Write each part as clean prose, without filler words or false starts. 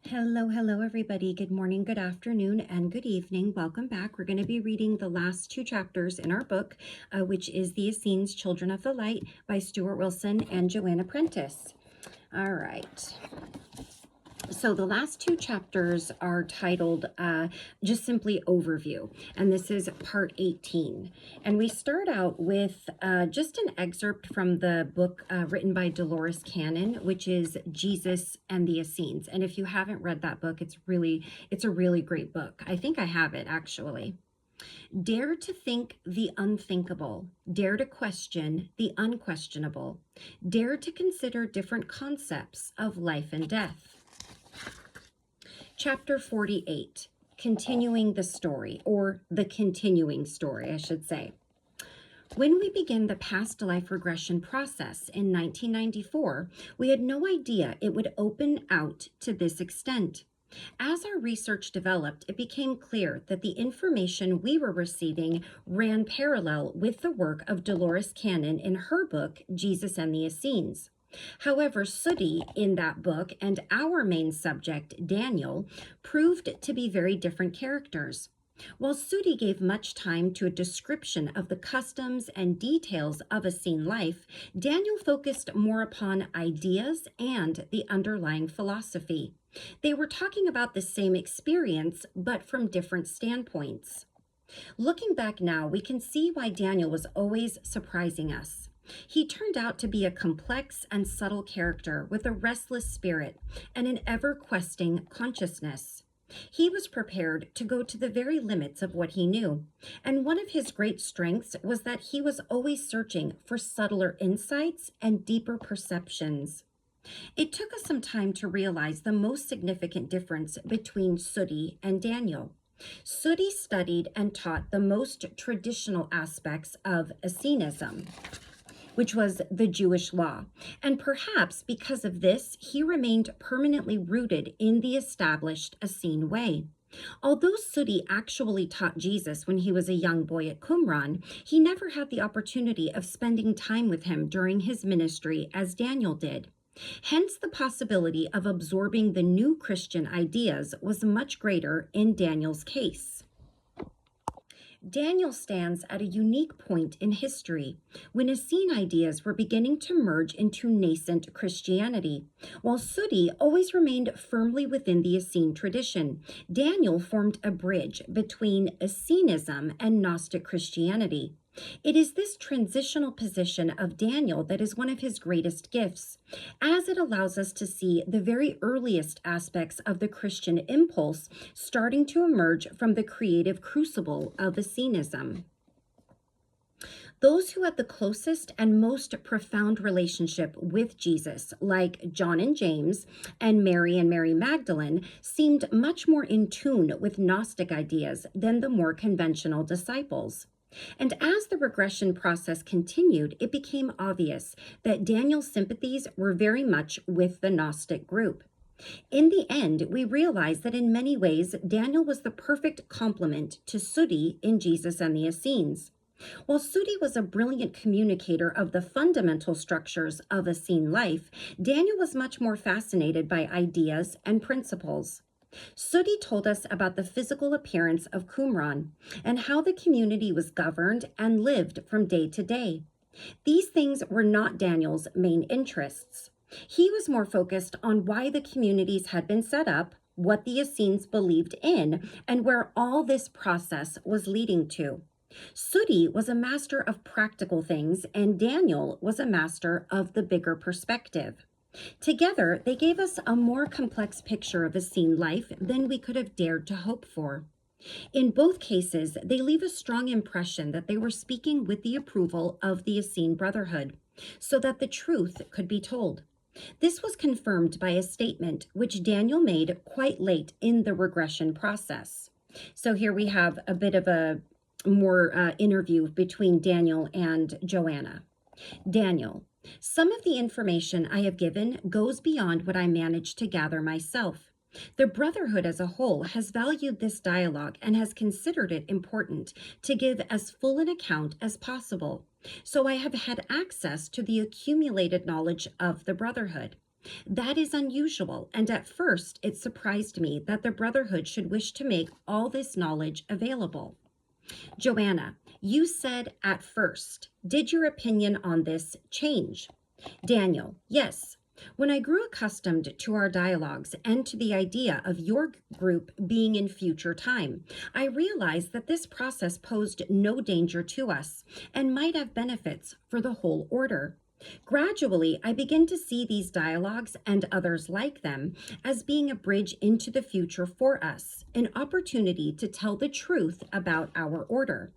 Hello, everybody. Good morning, good afternoon, and good evening. Welcome back. We're going to be reading the last two chapters in our book, which is The Essenes, Children of the Light by Stuart Wilson and Joanna Prentis. All right. So the last two chapters are titled just simply Overview, and this is part 18. And we start out with just an excerpt from the book written by Dolores Cannon, which is Jesus and the Essenes. And if you haven't read that book, it's a really great book. I think I have it actually. Dare to think the unthinkable. Dare to question the unquestionable. Dare to consider different concepts of life and death. Chapter 48, continuing the story, or the continuing story, I should say. When we began the past life regression process in 1994, we had no idea it would open out to this extent. As our research developed, it became clear that the information we were receiving ran parallel with the work of Dolores Cannon in her book, Jesus and the Essenes. However, Sooty in that book and our main subject, Daniel, proved to be very different characters. While Sooty gave much time to a description of the customs and details of Essene life, Daniel focused more upon ideas and the underlying philosophy. They were talking about the same experience, but from different standpoints. Looking back now, we can see why Daniel was always surprising us. He turned out to be a complex and subtle character with a restless spirit and an ever-questing consciousness. He was prepared to go to the very limits of what he knew, and one of his great strengths was that he was always searching for subtler insights and deeper perceptions. It took us some time to realize the most significant difference between Sooty and Daniel. Sooty studied and taught the most traditional aspects of Essenism, which was the Jewish law. And perhaps because of this, he remained permanently rooted in the established Essene way. Although Sooty actually taught Jesus when he was a young boy at Qumran, he never had the opportunity of spending time with him during his ministry as Daniel did. Hence, the possibility of absorbing the new Christian ideas was much greater in Daniel's case. Daniel stands at a unique point in history when Essene ideas were beginning to merge into nascent Christianity. While Sooty always remained firmly within the Essene tradition, Daniel formed a bridge between Essenism and Gnostic Christianity. It is this transitional position of Daniel that is one of his greatest gifts, as it allows us to see the very earliest aspects of the Christian impulse starting to emerge from the creative crucible of Essenism. Those who had the closest and most profound relationship with Jesus, like John and James and Mary Magdalene, seemed much more in tune with Gnostic ideas than the more conventional disciples. And as the regression process continued, it became obvious that Daniel's sympathies were very much with the Gnostic group. In the end, we realized that in many ways, Daniel was the perfect complement to Sooty in Jesus and the Essenes. While Sooty was a brilliant communicator of the fundamental structures of Essene life, Daniel was much more fascinated by ideas and principles. Sooty told us about the physical appearance of Qumran and how the community was governed and lived from day to day. These things were not Daniel's main interests. He was more focused on why the communities had been set up, what the Essenes believed in, and where all this process was leading to. Sooty was a master of practical things, and Daniel was a master of the bigger perspective. Together, they gave us a more complex picture of Essene life than we could have dared to hope for. In both cases, they leave a strong impression that they were speaking with the approval of the Essene Brotherhood, so that the truth could be told. This was confirmed by a statement which Daniel made quite late in the regression process. So here we have a bit of a more interview between Daniel and Joanna. Daniel: some of the information I have given goes beyond what I managed to gather myself. The Brotherhood as a whole has valued this dialogue and has considered it important to give as full an account as possible. So I have had access to the accumulated knowledge of the Brotherhood. That is unusual, and at first it surprised me that the Brotherhood should wish to make all this knowledge available. Joanna, you said at first. Did your opinion on this change? Daniel, yes. When I grew accustomed to our dialogues and to the idea of your group being in future time, I realized that this process posed no danger to us and might have benefits for the whole order. Gradually, I begin to see these dialogues and others like them as being a bridge into the future for us, an opportunity to tell the truth about our order.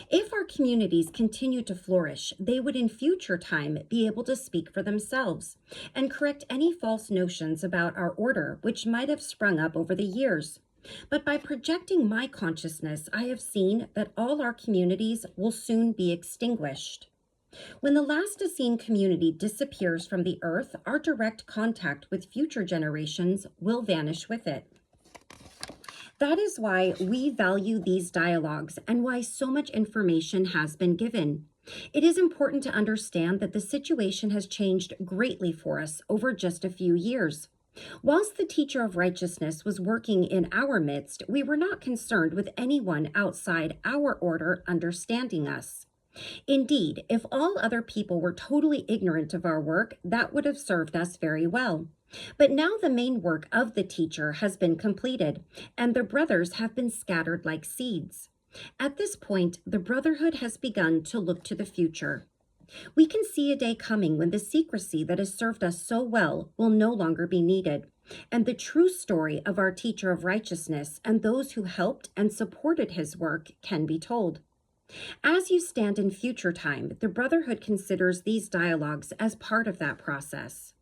If our communities continue to flourish, they would in future time be able to speak for themselves and correct any false notions about our order which might have sprung up over the years. But by projecting my consciousness, I have seen that all our communities will soon be extinguished. When the last Essene community disappears from the earth, our direct contact with future generations will vanish with it. That is why we value these dialogues and why so much information has been given. It is important to understand that the situation has changed greatly for us over just a few years. Whilst the teacher of righteousness was working in our midst, we were not concerned with anyone outside our order understanding us. Indeed, if all other people were totally ignorant of our work, that would have served us very well. But now the main work of the teacher has been completed, and the brothers have been scattered like seeds. At this point, the Brotherhood has begun to look to the future. We can see a day coming when the secrecy that has served us so well will no longer be needed, and the true story of our teacher of righteousness and those who helped and supported his work can be told. As you stand in future time, the Brotherhood considers these dialogues as part of that process,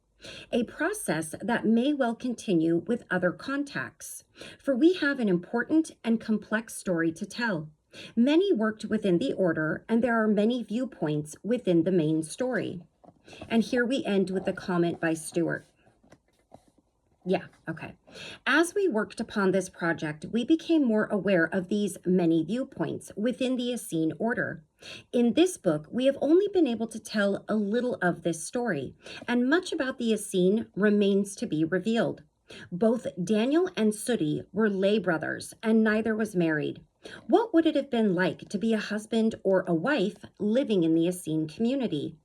a process that may well continue with other contacts, for we have an important and complex story to tell. Many worked within the order, and there are many viewpoints within the main story. And here we end with a comment by Stuart. Yeah, okay. As we worked upon this project, we became more aware of these many viewpoints within the Essene order. In this book, we have only been able to tell a little of this story, and much about the Essene remains to be revealed. Both Daniel and Sudi were lay brothers, and neither was married. What would it have been like to be a husband or a wife living in the Essene community?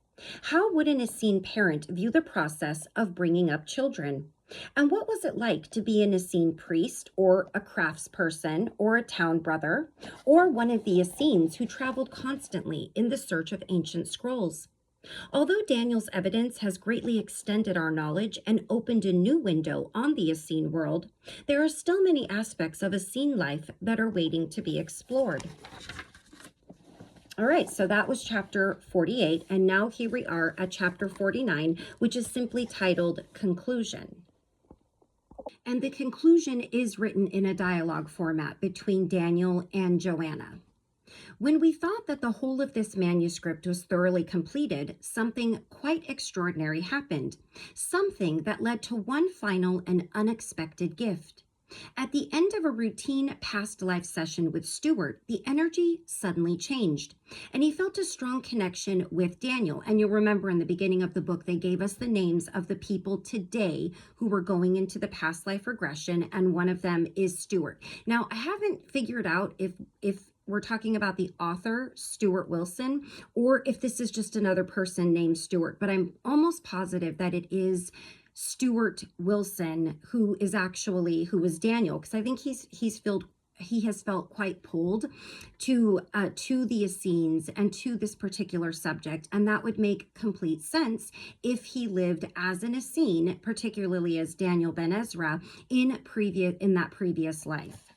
How would an Essene parent view the process of bringing up children? And what was it like to be an Essene priest or a craftsperson or a town brother or one of the Essenes who traveled constantly in the search of ancient scrolls? Although Daniel's evidence has greatly extended our knowledge and opened a new window on the Essene world, there are still many aspects of Essene life that are waiting to be explored. All right, so that was chapter 48, and now here we are at chapter 49, which is simply titled Conclusion. And the conclusion is written in a dialogue format between Daniel and Joanna. When we thought that the whole of this manuscript was thoroughly completed, something quite extraordinary happened, something that led to one final and unexpected gift. At the end of a routine past life session with Stuart, the energy suddenly changed, and he felt a strong connection with Daniel. And you'll remember in the beginning of the book, they gave us the names of the people today who were going into the past life regression, and one of them is Stuart. Now, I haven't figured out if we're talking about the author, Stuart Wilson, or if this is just another person named Stuart, but I'm almost positive that it is Stuart Wilson, who is Daniel, because I think he has felt quite pulled to the Essenes and to this particular subject, and that would make complete sense if he lived as an Essene, particularly as Daniel Ben Ezra in that previous life.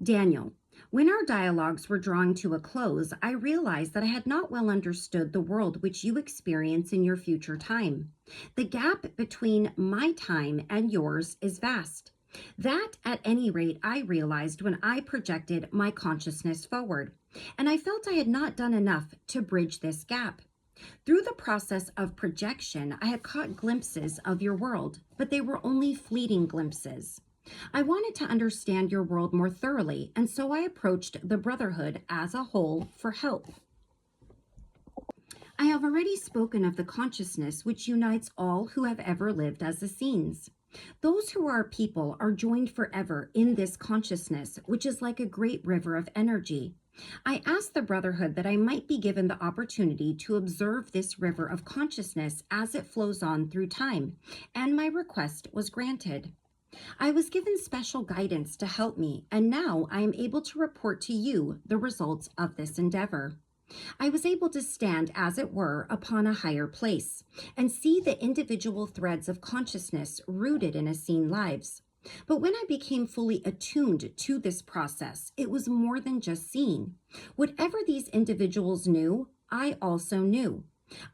Daniel. When our dialogues were drawing to a close, I realized that I had not well understood the world which you experience in your future time. The gap between my time and yours is vast. That, at any rate, I realized when I projected my consciousness forward, and I felt I had not done enough to bridge this gap. Through the process of projection, I had caught glimpses of your world, but they were only fleeting glimpses. I wanted to understand your world more thoroughly, and so I approached the Brotherhood as a whole for help. I have already spoken of the consciousness which unites all who have ever lived as Essenes. Those who are people are joined forever in this consciousness, which is like a great river of energy. I asked the Brotherhood that I might be given the opportunity to observe this river of consciousness as it flows on through time, and my request was granted. I was given special guidance to help me, and now I am able to report to you the results of this endeavor. I was able to stand, as it were, upon a higher place and see the individual threads of consciousness rooted in Essene lives. But when I became fully attuned to this process, it was more than just seeing. Whatever these individuals knew, I also knew.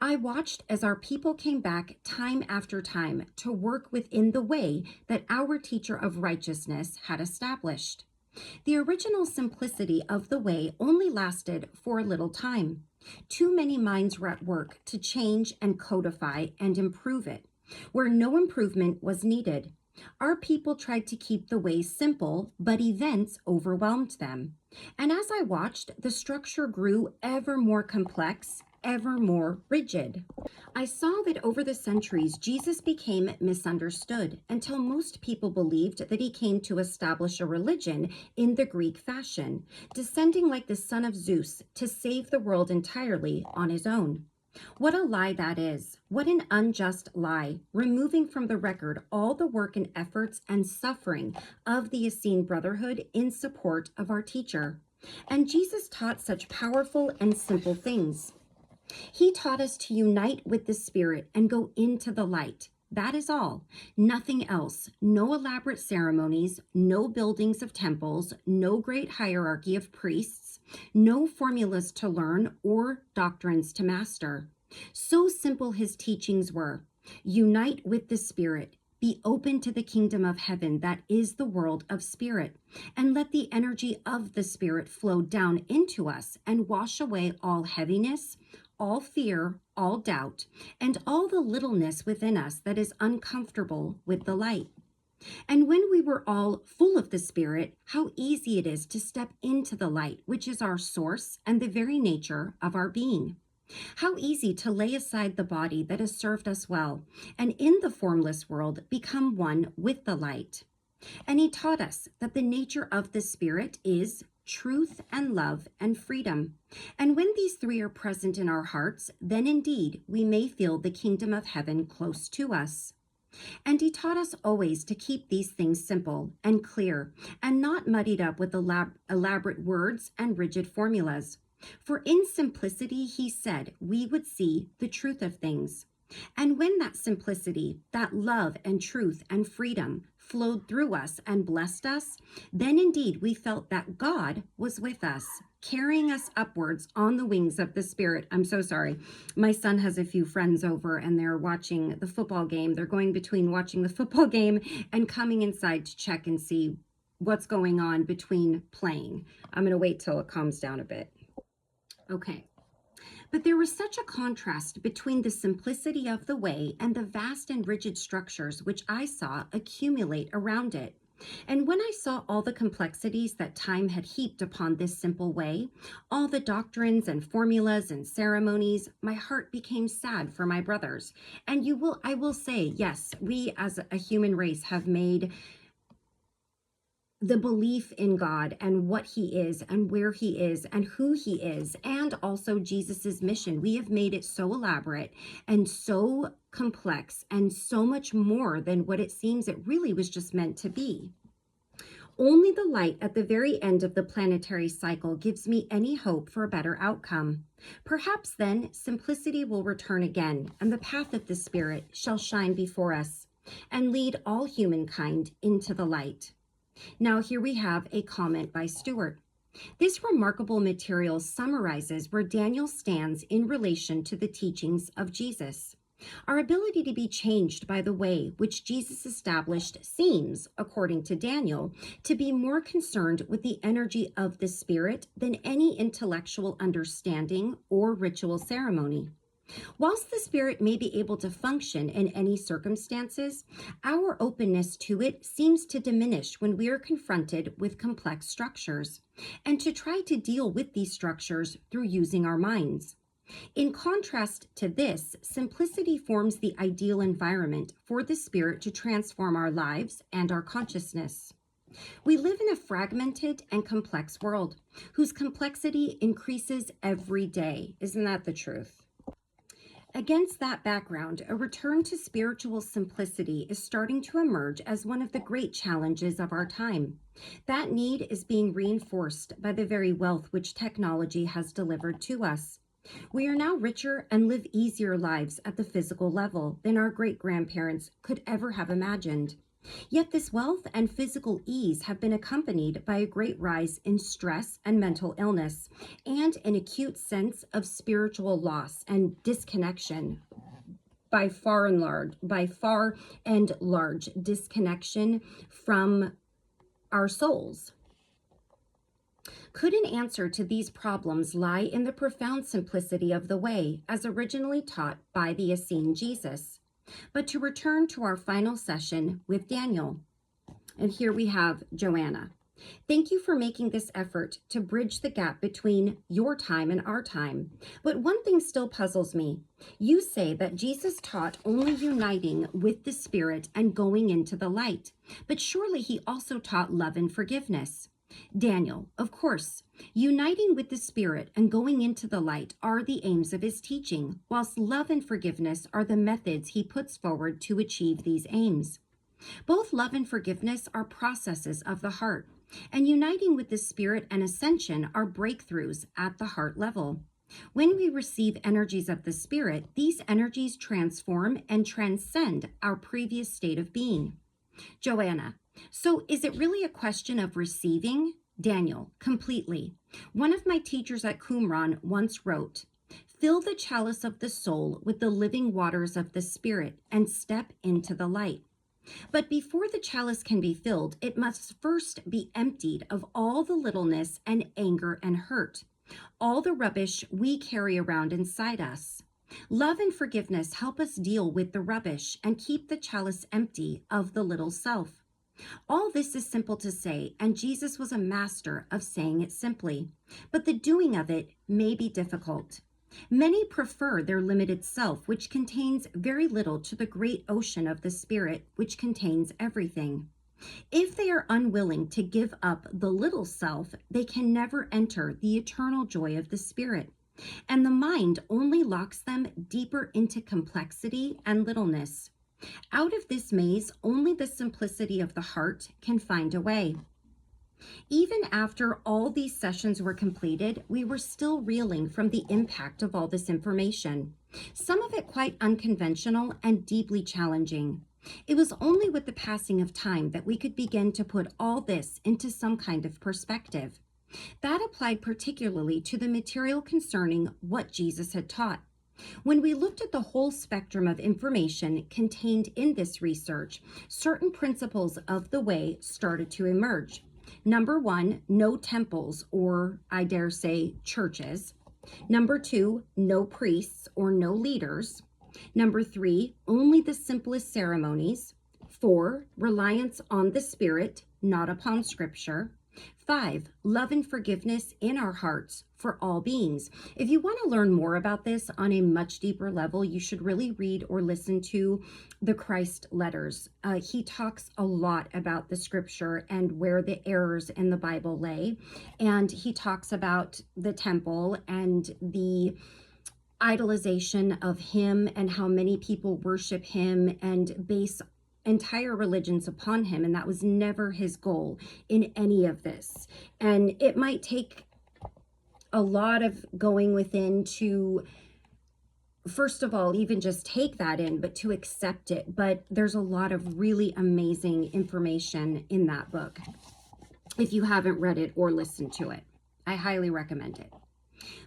I watched as our people came back time after time to work within the way that our teacher of righteousness had established. The original simplicity of the way only lasted for a little time. Too many minds were at work to change and codify and improve it, where no improvement was needed. Our people tried to keep the way simple, but events overwhelmed them. And as I watched, the structure grew ever more complex, ever more rigid. I saw that over the centuries, Jesus became misunderstood until most people believed that he came to establish a religion in the Greek fashion, descending like the son of Zeus to save the world entirely on his own. What a lie that is. What an unjust lie, removing from the record all the work and efforts and suffering of the Essene Brotherhood in support of our teacher. And Jesus taught such powerful and simple things. He taught us to unite with the Spirit and go into the light. That is all. Nothing else. No elaborate ceremonies, no buildings of temples, no great hierarchy of priests, no formulas to learn or doctrines to master. So simple his teachings were. Unite with the Spirit. Be open to the kingdom of heaven that is the world of spirit, and let the energy of the Spirit flow down into us and wash away all heaviness, all fear, all doubt, and all the littleness within us that is uncomfortable with the light. And when we were all full of the Spirit, how easy it is to step into the light, which is our source and the very nature of our being. How easy to lay aside the body that has served us well, and in the formless world become one with the light. And he taught us that the nature of the Spirit is truth and love and freedom. And when these three are present in our hearts, then indeed we may feel the kingdom of heaven close to us. And he taught us always to keep these things simple and clear and not muddied up with elaborate words and rigid formulas. For in simplicity, he said, we would see the truth of things. And when that simplicity, that love and truth and freedom flowed through us and blessed us, then indeed we felt that God was with us, carrying us upwards on the wings of the Spirit. I'm so sorry. My son has a few friends over and they're watching the football game. They're going between watching the football game and coming inside to check and see what's going on between playing. I'm going to wait till it calms down a bit. Okay. But there was such a contrast between the simplicity of the way and the vast and rigid structures which I saw accumulate around it. And when I saw all the complexities that time had heaped upon this simple way, all the doctrines and formulas and ceremonies, my heart became sad for my brothers. And I will say, yes, we as a human race have made the belief in God and what he is and where he is and who he is, and also Jesus's mission. We have made it so elaborate and so complex and so much more than what it seems it really was just meant to be. Only the light at the very end of the planetary cycle gives me any hope for a better outcome. Perhaps then simplicity will return again, and the path of the Spirit shall shine before us and lead all humankind into the light. Now here we have a comment by Stuart. This remarkable material summarizes where Daniel stands in relation to the teachings of Jesus. Our ability to be changed by the way which Jesus established seems, according to Daniel, to be more concerned with the energy of the Spirit than any intellectual understanding or ritual ceremony. Whilst the Spirit may be able to function in any circumstances, our openness to it seems to diminish when we are confronted with complex structures, and to try to deal with these structures through using our minds. In contrast to this, simplicity forms the ideal environment for the Spirit to transform our lives and our consciousness. We live in a fragmented and complex world whose complexity increases every day. Isn't that the truth? Against that background, a return to spiritual simplicity is starting to emerge as one of the great challenges of our time. That need is being reinforced by the very wealth which technology has delivered to us. We are now richer and live easier lives at the physical level than our great-grandparents could ever have imagined. Yet this wealth and physical ease have been accompanied by a great rise in stress and mental illness, and an acute sense of spiritual loss and disconnection. By far and large disconnection from our souls. Could an answer to these problems lie in the profound simplicity of the way as originally taught by the Essene Jesus? But to return to our final session with Daniel. And here we have Joanna. Thank you for making this effort to bridge the gap between your time and our time. But one thing still puzzles me. You say that Jesus taught only uniting with the Spirit and going into the light. But surely he also taught love and forgiveness. Daniel, of course, uniting with the Spirit and going into the light are the aims of his teaching, whilst love and forgiveness are the methods he puts forward to achieve these aims. Both love and forgiveness are processes of the heart, and uniting with the Spirit and ascension are breakthroughs at the heart level. When we receive energies of the Spirit, these energies transform and transcend our previous state of being. Joanna, so is it really a question of receiving? Daniel, completely. One of my teachers at Qumran once wrote, "Fill the chalice of the soul with the living waters of the Spirit and step into the light." But before the chalice can be filled, it must first be emptied of all the littleness and anger and hurt, all the rubbish we carry around inside us. Love and forgiveness help us deal with the rubbish and keep the chalice empty of the little self. All this is simple to say, and Jesus was a master of saying it simply, but the doing of it may be difficult. Many prefer their limited self, which contains very little, to the great ocean of the Spirit, which contains everything. If they are unwilling to give up the little self, they can never enter the eternal joy of the Spirit, and the mind only locks them deeper into complexity and littleness. Out of this maze, only the simplicity of the heart can find a way. Even after all these sessions were completed, we were still reeling from the impact of all this information, some of it quite unconventional and deeply challenging. It was only with the passing of time that we could begin to put all this into some kind of perspective. That applied particularly to the material concerning what Jesus had taught. When we looked at the whole spectrum of information contained in this research, certain principles of the way started to emerge. Number one, no temples, or I dare say churches. Number two, no priests or no leaders. Number three, only the simplest ceremonies. 4, reliance on the Spirit, not upon Scripture. 5, love and forgiveness in our hearts for all beings. If you want to learn more about this on a much deeper level, you should really read or listen to the Christ letters. He talks a lot about the Scripture and where the errors in the Bible lay. And he talks about the temple and the idolization of him and how many people worship him and base entire religions upon him, and that was never his goal in any of this. And it might take a lot of going within to, first of all, even just take that in, but to accept it. But there's a lot of really amazing information in that book. If you haven't read it or listened to it, I highly recommend it.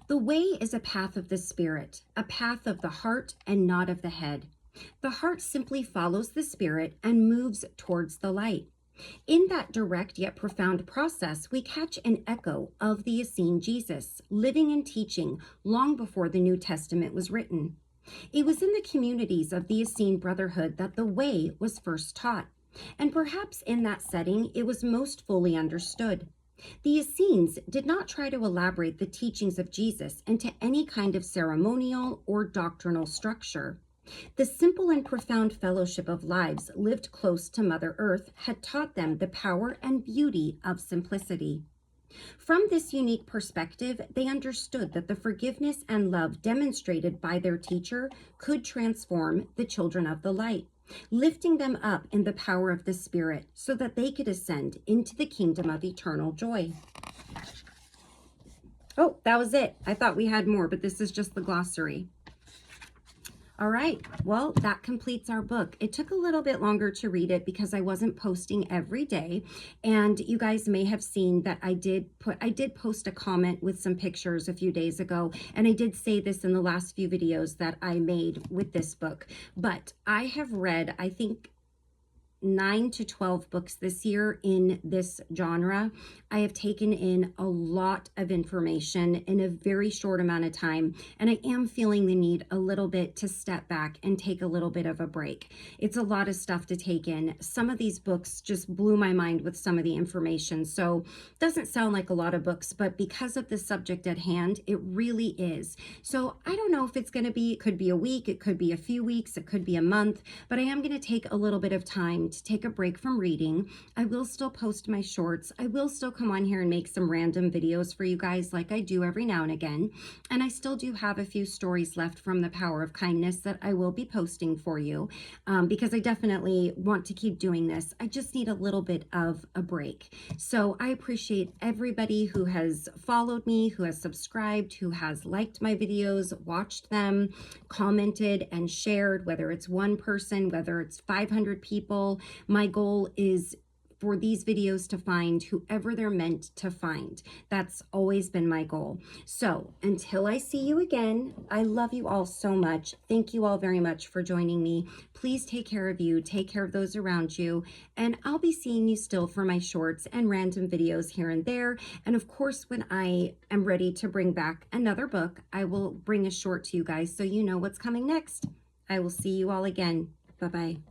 The way is a path of the Spirit, a path of the heart and not of the head. The heart simply follows the Spirit and moves towards the light. In that direct yet profound process, we catch an echo of the Essene Jesus, living and teaching long before the New Testament was written. It was in the communities of the Essene Brotherhood that the way was first taught, and perhaps in that setting it was most fully understood. The Essenes did not try to elaborate the teachings of Jesus into any kind of ceremonial or doctrinal structure. The simple and profound fellowship of lives lived close to Mother Earth had taught them the power and beauty of simplicity. From this unique perspective, they understood that the forgiveness and love demonstrated by their teacher could transform the children of the light, lifting them up in the power of the Spirit so that they could ascend into the kingdom of eternal joy. Oh, that was it. I thought we had more, but this is just the glossary. All right, well, that completes our book. It took a little bit longer to read it because I wasn't posting every day. And you guys may have seen that I did post a comment with some pictures a few days ago. And I did say this in the last few videos that I made with this book. But I have read, I think, 9 to 12 books this year in this genre. I have taken in a lot of information in a very short amount of time, and I am feeling the need a little bit to step back and take a little bit of a break. It's a lot of stuff to take in. Some of these books just blew my mind with some of the information, so it doesn't sound like a lot of books, but because of the subject at hand, it really is. So I don't know if it's going to be, it could be a week, it could be a few weeks, it could be a month, but I am going to take a little bit of time to take a break from reading. I will still post my shorts. I will still come on here and make some random videos for you guys like I do every now and again. And I still do have a few stories left from The Power of Kindness that I will be posting for you because I definitely want to keep doing this. I just need a little bit of a break. So I appreciate everybody who has followed me, who has subscribed, who has liked my videos, watched them, commented and shared, whether it's one person, whether it's 500 people. My goal is for these videos to find whoever they're meant to find. That's always been my goal. So until I see you again, I love you all so much. Thank you all very much for joining me. Please take care of you, take care of those around you, and I'll be seeing you still for my shorts and random videos here and there. And of course, when I am ready to bring back another book, I will bring a short to you guys so you know what's coming next. I will see you all again. Bye-bye.